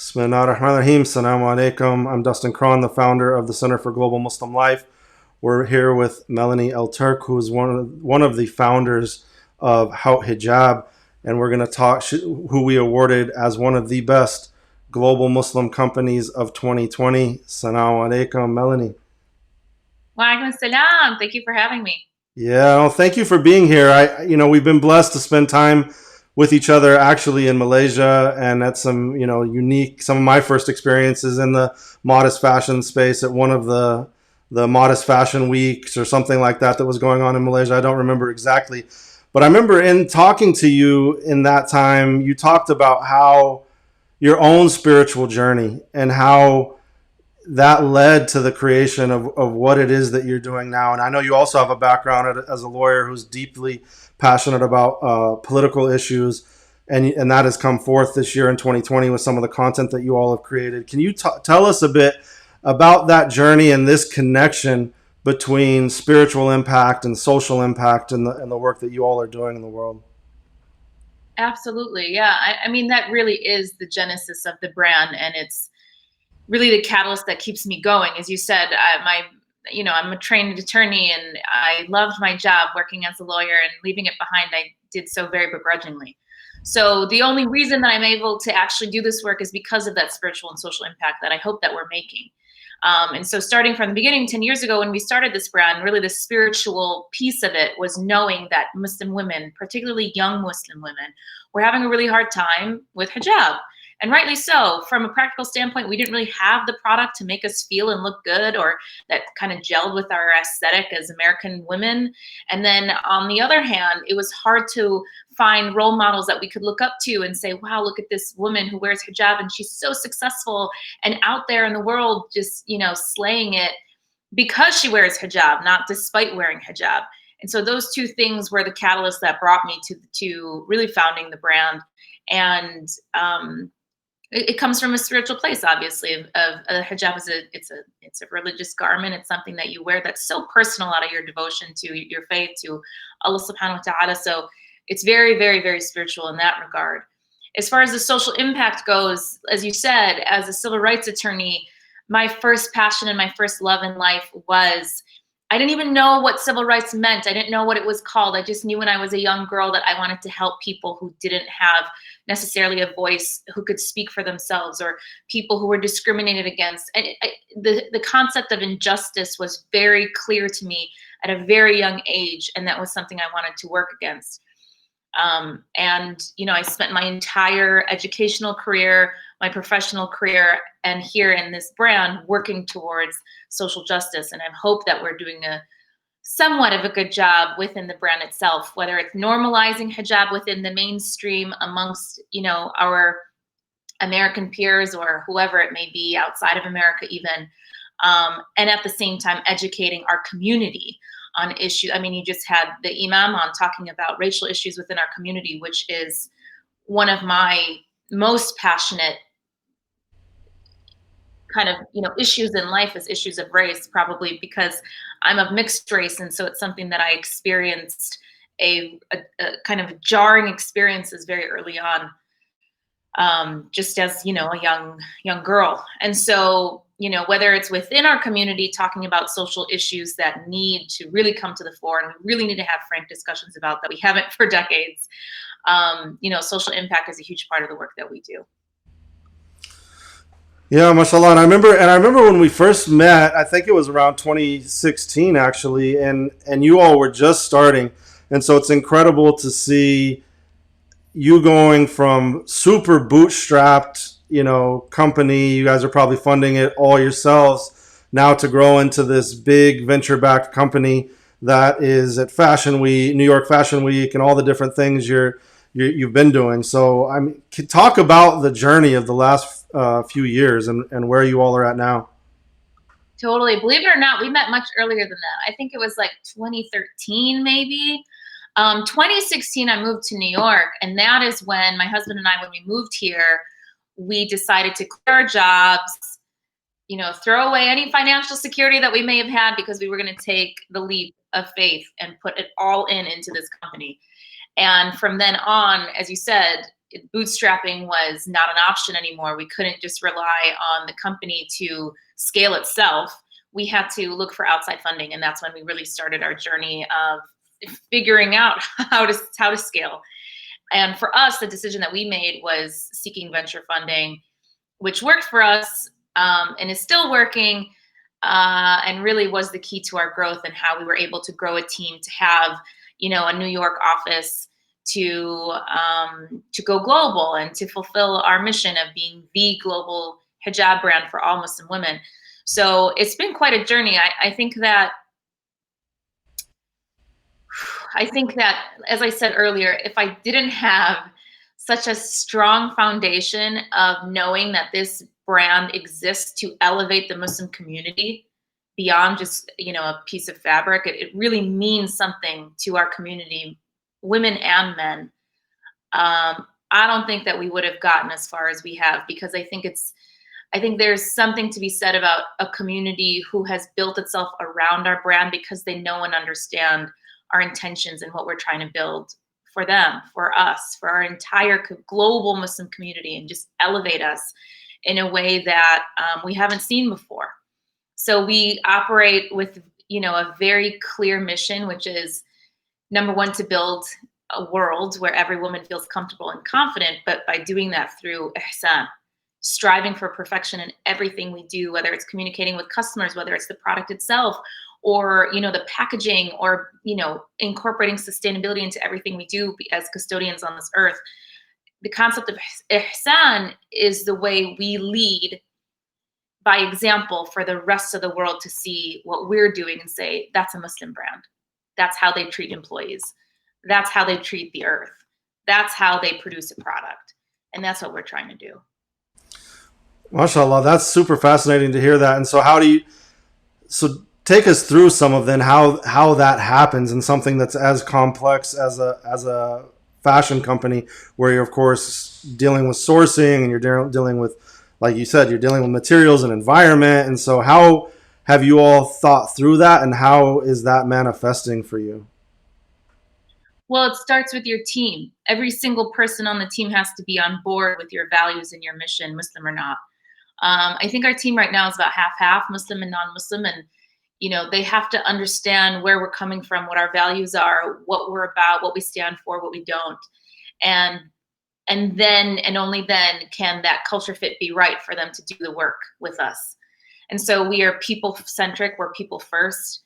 Bismillahirrahmanirrahim. Assalamu alaikum. I'm Dustin Cron, the founder of the Center for Global Muslim Life. We're here with Melanie Elturk, who is one of the founders of Haute Hijab, and we're going to talk who we awarded as one of the best global Muslim companies of 2020. Assalamu alaikum, Melanie. Wa alaikum salam. Thank you for having me. Yeah, well, thank you for being here. We've been blessed to spend time with each other actually in Malaysia, and at some, some of my first experiences in the modest fashion space at one of the modest fashion weeks or something like that was going on in Malaysia. I don't remember exactly, but I remember in talking to you in that time, you talked about how your own spiritual journey and how that led to the creation of what it is that you're doing now. And I know you also have a background as a lawyer who's deeply passionate about political issues, and that has come forth this year in 2020 with some of the content that you all have created. Can you tell us a bit about that journey and this connection between spiritual impact and social impact and the work that you all are doing in the world? Absolutely. Yeah. I mean, that really is the genesis of the brand, and it's really the catalyst that keeps me going. As you said, I'm a trained attorney, and I loved my job working as a lawyer, and leaving it behind, I did so very begrudgingly. So the only reason that I'm able to actually do this work is because of that spiritual and social impact that I hope that we're making. And so starting from the beginning, 10 years ago when we started this brand, really the spiritual piece of it was knowing that Muslim women, particularly young Muslim women, were having a really hard time with hijab. And rightly so. From a practical standpoint, we didn't really have the product to make us feel and look good, or that kind of gelled with our aesthetic as American women. And then on the other hand, it was hard to find role models that we could look up to and say, wow, look at this woman who wears hijab and she's so successful and out there in the world just, slaying it because she wears hijab, not despite wearing hijab. And so those two things were the catalyst that brought me to really founding the brand. And it comes from a spiritual place, obviously. Of hijab it's a religious garment. It's something that you wear that's so personal out of your devotion to your faith, to Allah subhanahu wa ta'ala. So it's very, very, very spiritual in that regard. As far as the social impact goes, as you said, as a civil rights attorney, my first passion and my first love in life was, I didn't even know what civil rights meant. I didn't know what it was called. I just knew when I was a young girl that I wanted to help people who didn't have necessarily a voice, who could speak for themselves, or people who were discriminated against. And the concept of injustice was very clear to me at a very young age, and that was something I wanted to work against. I spent my entire educational career, my professional career, and here in this brand working towards social justice. And I hope that we're doing a somewhat of a good job within the brand itself, whether it's normalizing hijab within the mainstream amongst, our American peers or whoever it may be outside of America even. And at the same time, educating our community on issue. I mean, you just had the imam on talking about racial issues within our community, which is one of my most passionate kind of, issues in life, is issues of race, probably because I'm of mixed race. And so it's something that I experienced a kind of jarring experiences very early on, just as, a young girl. And so, whether it's within our community, talking about social issues that need to really come to the fore, and we really need to have frank discussions about that we haven't for decades. Social impact is a huge part of the work that we do. Yeah, mashallah. And I remember when we first met, I think it was around 2016 actually, and you all were just starting. And so it's incredible to see you going from super bootstrapped, company, you guys are probably funding it all yourselves, now to grow into this big venture-backed company that is at Fashion Week, New York Fashion Week, and all the different things you've been doing. So talk about the journey of the last few years and where you all are at now. Totally. Believe it or not, we met much earlier than that. I think it was like 2013, maybe. 2016, I moved to New York, and that is when my husband and I, when we moved here, we decided to quit our jobs, throw away any financial security that we may have had, because we were going to take the leap of faith and put it all into this company. And from then on, as you said, bootstrapping was not an option anymore. We couldn't just rely on the company to scale itself. We had to look for outside funding, and that's when we really started our journey of figuring out how to scale. And for us, the decision that we made was seeking venture funding, which worked for us, and is still working, and really was the key to our growth and how we were able to grow a team to have, a New York office, to go global and to fulfill our mission of being the global hijab brand for all Muslim women. So it's been quite a journey. I think that, as I said earlier, if I didn't have such a strong foundation of knowing that this brand exists to elevate the Muslim community beyond just, a piece of fabric, it really means something to our community, women and men. I don't think that we would have gotten as far as we have, because I think there's something to be said about a community who has built itself around our brand because they know and understand our intentions and what we're trying to build for them, for us, for our entire global Muslim community, and just elevate us in a way that we haven't seen before. So we operate with, a very clear mission, which is, number one, to build a world where every woman feels comfortable and confident, but by doing that through ihsan, striving for perfection in everything we do, whether it's communicating with customers, whether it's the product itself, or the packaging, or incorporating sustainability into everything we do as custodians on this earth. The concept of ihsan is the way we lead by example for the rest of the world to see what we're doing and say, that's a Muslim brand. That's how they treat employees. That's how they treat the earth. That's how they produce a product. And that's what we're trying to do. MashaAllah, that's super fascinating to hear that. And so take us through some of then how that happens in something that's as complex as a fashion company, where you're of course dealing with sourcing, and you're dealing with, like you said, you're dealing with materials and environment. And so how have you all thought through that, and how is that manifesting for you? Well, it starts with your team. Every single person on the team has to be on board with your values and your mission, Muslim or not. I think our team right now is about half-half, Muslim and non-Muslim, and they have to understand where we're coming from, what our values are, what we're about, what we stand for, what we don't. And then, and only then, can that culture fit be right for them to do the work with us. And so we are people-centric, we're people first.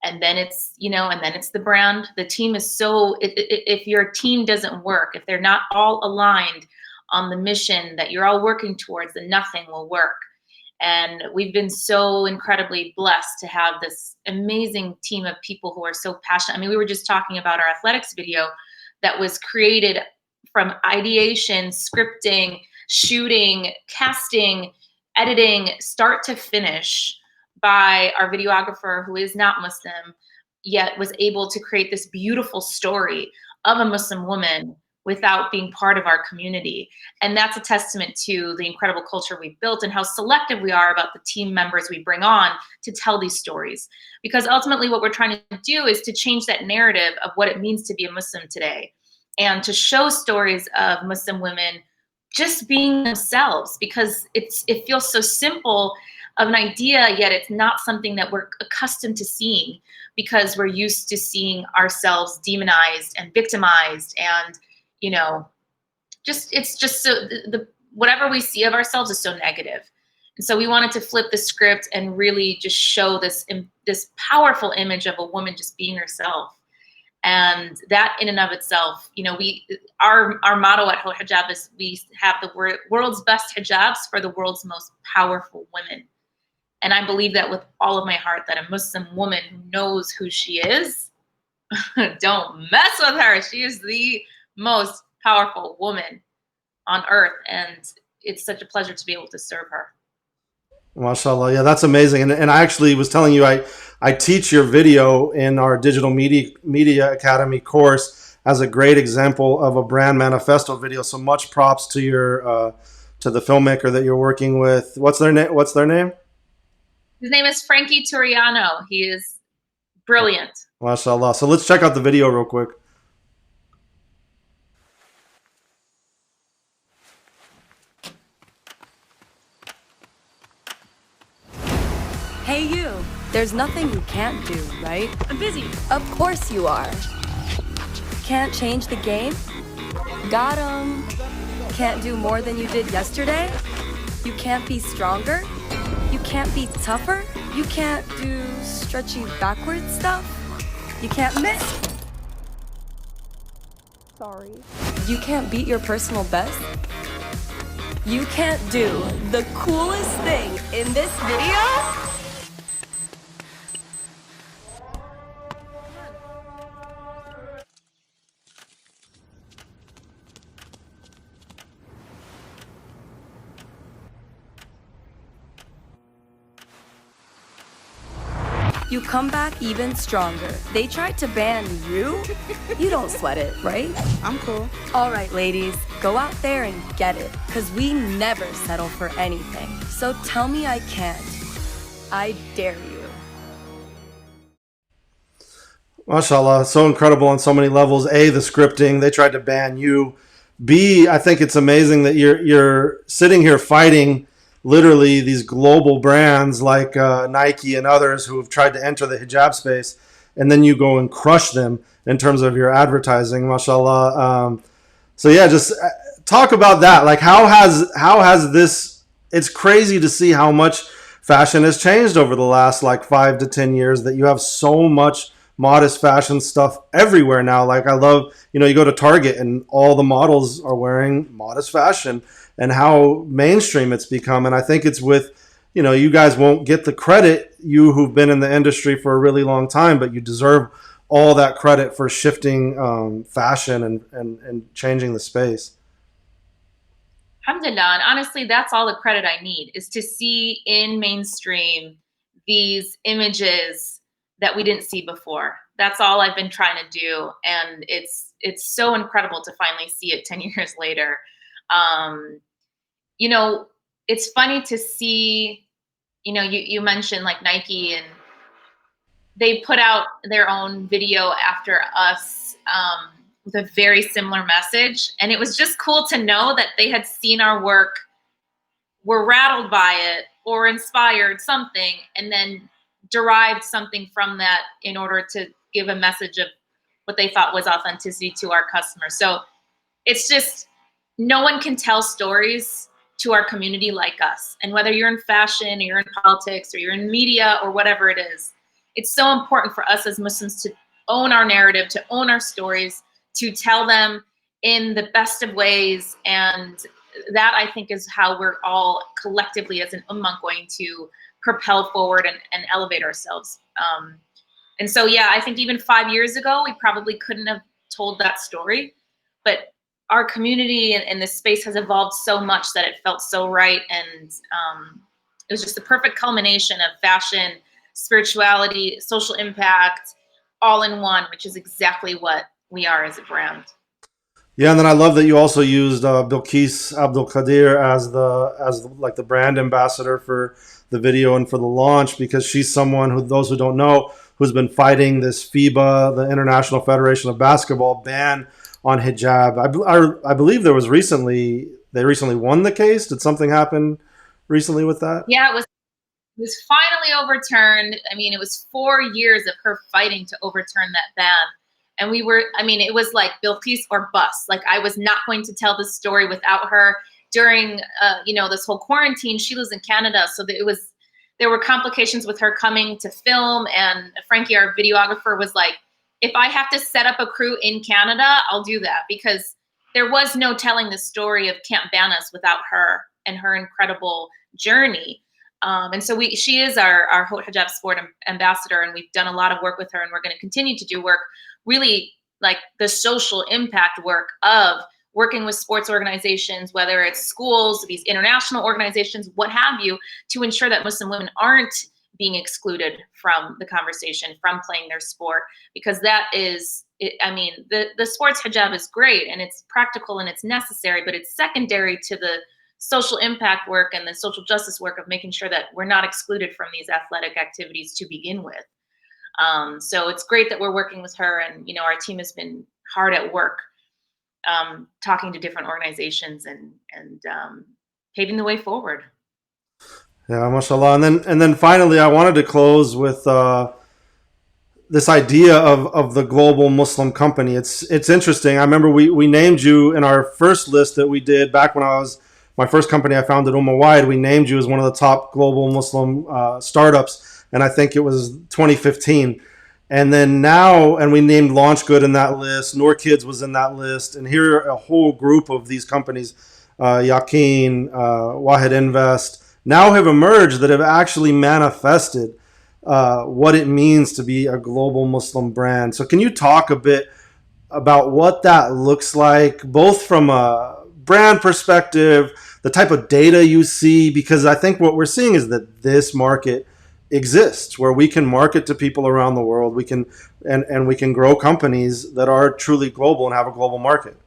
And then it's, and then it's the brand. The team is if your team doesn't work, if they're not all aligned on the mission that you're all working towards, then nothing will work. And we've been so incredibly blessed to have this amazing team of people who are so passionate. I mean, we were just talking about our athletics video that was created from ideation, scripting, shooting, casting, editing, start to finish, by our videographer, who is not Muslim, yet was able to create this beautiful story of a Muslim woman without being part of our community. And that's a testament to the incredible culture we've built and how selective we are about the team members we bring on to tell these stories. Because ultimately what we're trying to do is to change that narrative of what it means to be a Muslim today, and to show stories of Muslim women just being themselves, because it feels so simple of an idea, yet it's not something that we're accustomed to seeing, because we're used to seeing ourselves demonized and victimized, and it's just so whatever we see of ourselves is so negative. And so we wanted to flip the script and really just show this powerful image of a woman just being herself. And that in and of itself, our motto at Haute Hijab is we have the world's best hijabs for the world's most powerful women. And I believe that with all of my heart, that a Muslim woman who knows who she is, don't mess with her. She is the most powerful woman on earth. And it's such a pleasure to be able to serve her. MashaAllah. Yeah, that's amazing. And I actually was telling you, I teach your video in our Digital Media Academy course as a great example of a brand manifesto video. So much props to to the filmmaker that you're working with. What's their name? His name is Frankie Turiano. He is brilliant. MashaAllah. So let's check out the video real quick. Hey you, there's nothing you can't do, right? I'm busy. Of course you are. Can't change the game? Got 'em. Can't do more than you did yesterday? You can't be stronger? You can't be tougher? You can't do stretchy backward stuff? You can't miss? Sorry. You can't beat your personal best? You can't do the coolest thing in this video? You come back even stronger. They tried to ban you? You don't sweat it, right? I'm cool. All right, ladies, go out there and get it, because we never settle for anything. So tell me I can't. I dare you. MashaAllah, so incredible on so many levels. A, the scripting, they tried to ban you. B, I think it's amazing that you're sitting here fighting literally these global brands like Nike and others who have tried to enter the hijab space, and then you go and crush them in terms of your advertising, mashallah. So yeah, just talk about that. Like how has this? It's crazy to see how much fashion has changed over the last like 5 to 10 years. That you have so much modest fashion stuff everywhere now. Like I love, you go to Target and all the models are wearing modest fashion, and how mainstream it's become. And I think it's with, you guys won't get the credit, you who've been in the industry for a really long time, but you deserve all that credit for shifting fashion and changing the space. Alhamdulillah. And honestly, that's all the credit I need, is to see in mainstream these images that we didn't see before. That's all I've been trying to do. And it's so incredible to finally see it 10 years later. It's funny to see, you mentioned like Nike, and they put out their own video after us with a very similar message. And it was just cool to know that they had seen our work, were rattled by it, or inspired something, and then derived something from that in order to give a message of what they thought was authenticity to our customers. So it's just, no one can tell stories to our community like us. And whether you're in fashion, or you're in politics, or you're in media, or whatever it is, it's so important for us as Muslims to own our narrative, to own our stories, to tell them in the best of ways. And that, I think, is how we're all collectively as an ummah going to propel forward and elevate ourselves. And so, yeah, I think even 5 years ago, we probably couldn't have told that story, but our community and this space has evolved so much that it felt so right. And it was just the perfect culmination of fashion, spirituality, social impact, all in one, which is exactly what we are as a brand. Yeah, and then I love that you also used Bilqis Abdul Qaadir as like the brand ambassador for the video and for the launch, because she's someone who, those who don't know, who's been fighting this FIBA, the International Federation of Basketball, ban on hijab. I believe they recently won the case. Did something happen recently with that? Yeah, it was finally overturned. I mean, it was 4 years of her fighting to overturn that ban. And it was like Bilqis or bust. Like, I was not going to tell this story without her. During, this whole quarantine, she was in Canada. So there were complications with her coming to film. And Frankie, our videographer, was like, if I have to set up a crew in Canada, I'll do that, because there was no telling the story of Can't Ban Us without her and her incredible journey. And so she is our Haute Hijab sport ambassador, and we've done a lot of work with her, and we're going to continue to do work, really like the social impact work of working with sports organizations, whether it's schools, these international organizations, what have you, to ensure that Muslim women aren't being excluded from the conversation, from playing their sport, because that is, the sports hijab is great and it's practical and it's necessary, but it's secondary to the social impact work and the social justice work of making sure that we're not excluded from these athletic activities to begin with. So it's great that we're working with her, and our team has been hard at work talking to different organizations and paving the way forward. Yeah, mashallah. And then finally, I wanted to close with this idea of the global Muslim company. It's interesting. I remember we named you in our first list that we did back when I was my first company I founded, Ummah Wide. We named you as one of the top global Muslim startups, and I think it was 2015. And then now, and we named Launch Good in that list. Noor Kids was in that list, and here are a whole group of these companies, Yaqeen, Wahid Invest, now have emerged that have actually manifested what it means to be a global Muslim brand. So, can you talk a bit about what that looks like, both from a brand perspective, the type of data you see? Because I think what we're seeing is that this market exists where we can market to people around the world. We can and we can grow companies that are truly global and have a global market.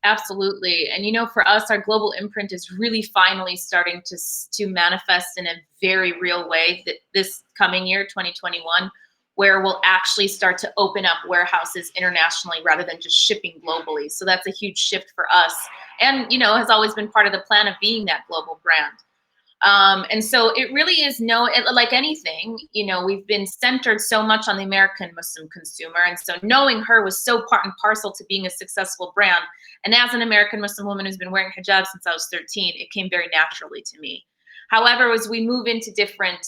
Absolutely. And for us, our global imprint is really finally starting to manifest in a very real way that this coming year, 2021, where we'll actually start to open up warehouses internationally rather than just shipping globally. So that's a huge shift for us. And, has always been part of the plan of being that global brand. And so it really is like anything, we've been centered so much on the American Muslim consumer. And so knowing her was so part and parcel to being a successful brand. And as an American Muslim woman who's been wearing hijab since I was 13, it came very naturally to me. However, as we move into different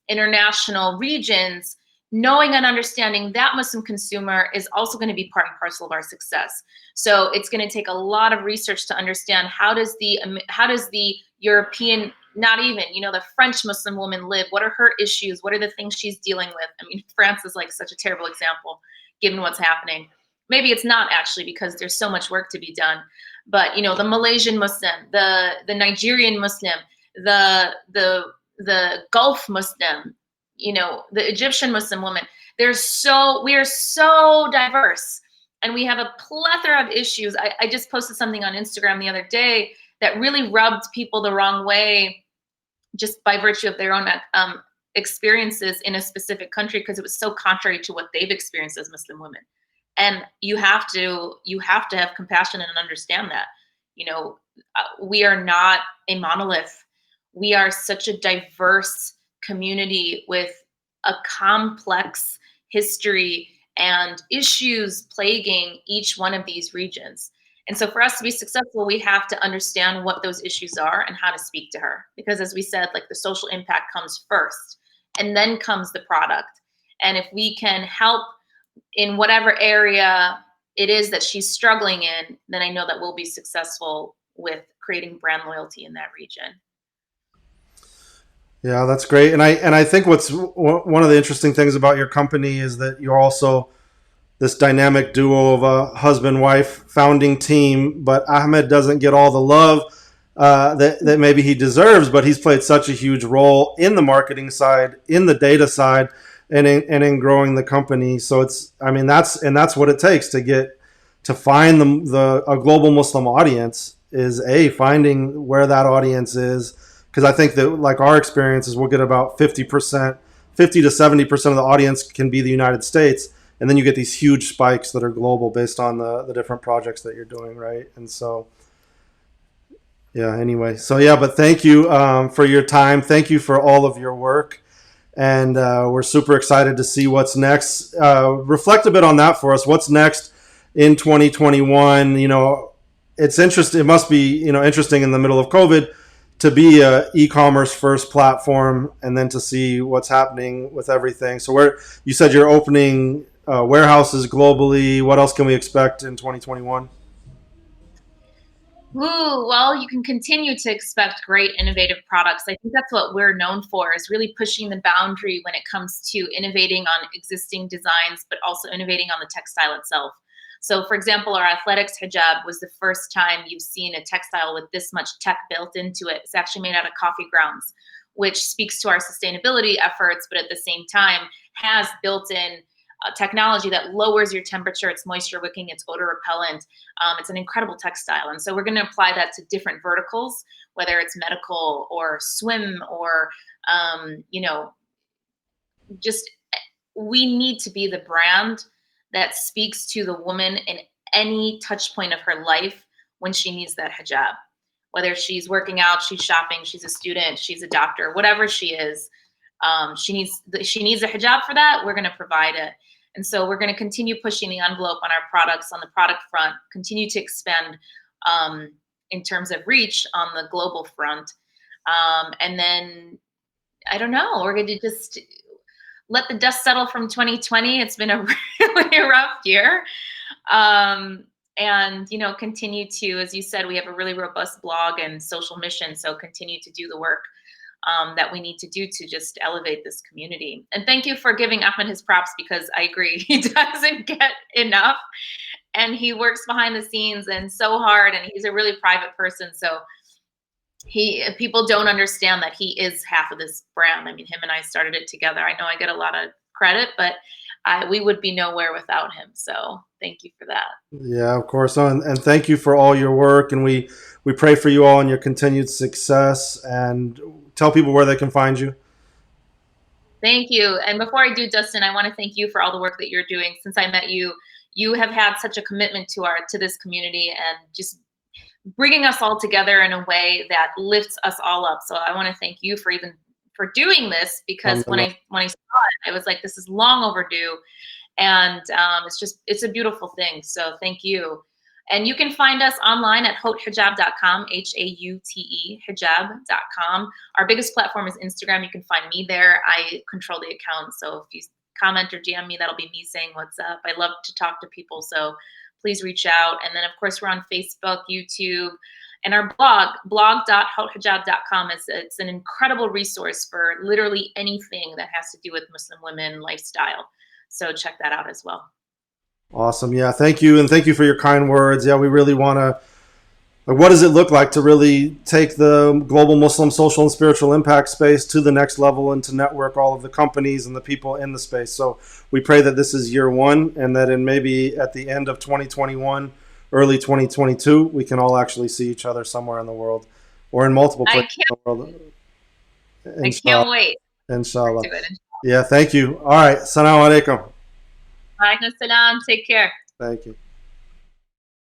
international regions, knowing and understanding that Muslim consumer is also going to be part and parcel of our success. So it's going to take a lot of research to understand how does the European, not even, the French Muslim woman live? What are her issues? What are the things she's dealing with? I mean, France is like such a terrible example, given what's happening. Maybe it's not actually because there's so much work to be done. But, the Malaysian Muslim, the Nigerian Muslim, the Gulf Muslim, the Egyptian Muslim woman. We are so diverse, and we have a plethora of issues. I just posted something on Instagram the other day that really rubbed people the wrong way just by virtue of their own experiences in a specific country, because it was so contrary to what they've experienced as Muslim women. And you have to have compassion and understand that, we are not a monolith. We are such a diverse community with a complex history and issues plaguing each one of these regions. And so for us to be successful, we have to understand what those issues are and how to speak to her. Because as we said, like, the social impact comes first, and then comes the product. And if we can help in whatever area it is that she's struggling in, then I know that we'll be successful with creating brand loyalty in that region. Yeah, that's great. And I think what's one of the interesting things about your company is that you're also this dynamic duo of a husband-wife founding team, but Ahmed doesn't get all the love that maybe he deserves, but he's played such a huge role in the marketing side, in the data side, and in growing the company. So that's what it takes to find a global Muslim audience, is finding where that audience is. Because I think that, like, our experience is we'll get about 50 to 70% of the audience can be the United States. And then you get these huge spikes that are global based on the different projects that you're doing, right? And so, yeah, anyway. So, yeah, but thank you for your time. Thank you for all of your work. And we're super excited to see what's next. Reflect a bit on that for us. What's next in 2021? It's interesting. It must be, interesting in the middle of COVID to be a e-commerce first platform, and then to see what's happening with everything. So you said you're opening warehouses globally. What else can we expect in 2021? Well, you can continue to expect great innovative products. I think that's what we're known for, is really pushing the boundary when it comes to innovating on existing designs, but also innovating on the textile itself. So, for example, our athletics hijab was the first time you've seen a textile with this much tech built into it. It's actually made out of coffee grounds, which speaks to our sustainability efforts, but at the same time has built-in technology that lowers your temperature. It's moisture wicking, it's odor repellent. It's an incredible textile. And so we're going to apply that to different verticals, whether it's medical or swim or, just we need to be the brand that speaks to the woman in any touch point of her life when she needs that hijab. whether she's working out, she's shopping, she's a student, she's a doctor, whatever she is. She needs a hijab for that. We're going to provide it. And so we're going to continue pushing the envelope on our products, on the product front, continue to expand in terms of reach on the global front. And then, I don't know, we're going to just let the dust settle from 2020. It's been a really rough year. And, you know, continue to, as you said, we have a really robust blog and social mission. So continue to do the work that we need to do to just elevate this community. And thank you for giving Ahmed his props, because I agree, he doesn't get enough, and he works behind the scenes and so hard, and he's a really private person. So people don't understand that he is half of this brand. I mean, him and I started it together. I know I get a lot of credit, but we would be nowhere without him. So thank you for that. Yeah, of course. And thank you for all your work. And we pray for you all and your continued success. And tell people where they can find you. Thank you. And before I do, Dustin, I want to thank you for all the work that you're doing. Since I met you, you have had such a commitment to this community and just bringing us all together in a way that lifts us all up. So I want to thank you for doing this, because when I saw it, I was like, this is long overdue. And it's a beautiful thing. So thank you. And you can find us online at hautehijab.com, HAUTE hijab.com. Our biggest platform is Instagram. You can find me there. I control the account. So if you comment or DM me, that'll be me saying what's up. I love to talk to people. So please reach out. And then, of course, we're on Facebook, YouTube, and our blog.hautehijab.com it's an incredible resource for literally anything that has to do with Muslim women lifestyle. So check that out as well. Awesome. Yeah. Thank you. And thank you for your kind words. Yeah, we really want to, what does it look like to really take the global Muslim social and spiritual impact space to the next level and to network all of the companies and the people in the space? So we pray that this is year one, and that in maybe at the end of 2021, early 2022, we can all actually see each other somewhere in the world, or in multiple places in the world. I can't wait. Inshallah. Yeah, thank you. All right. Assalamu alaikum. Alaikum salam. Take care. Thank you.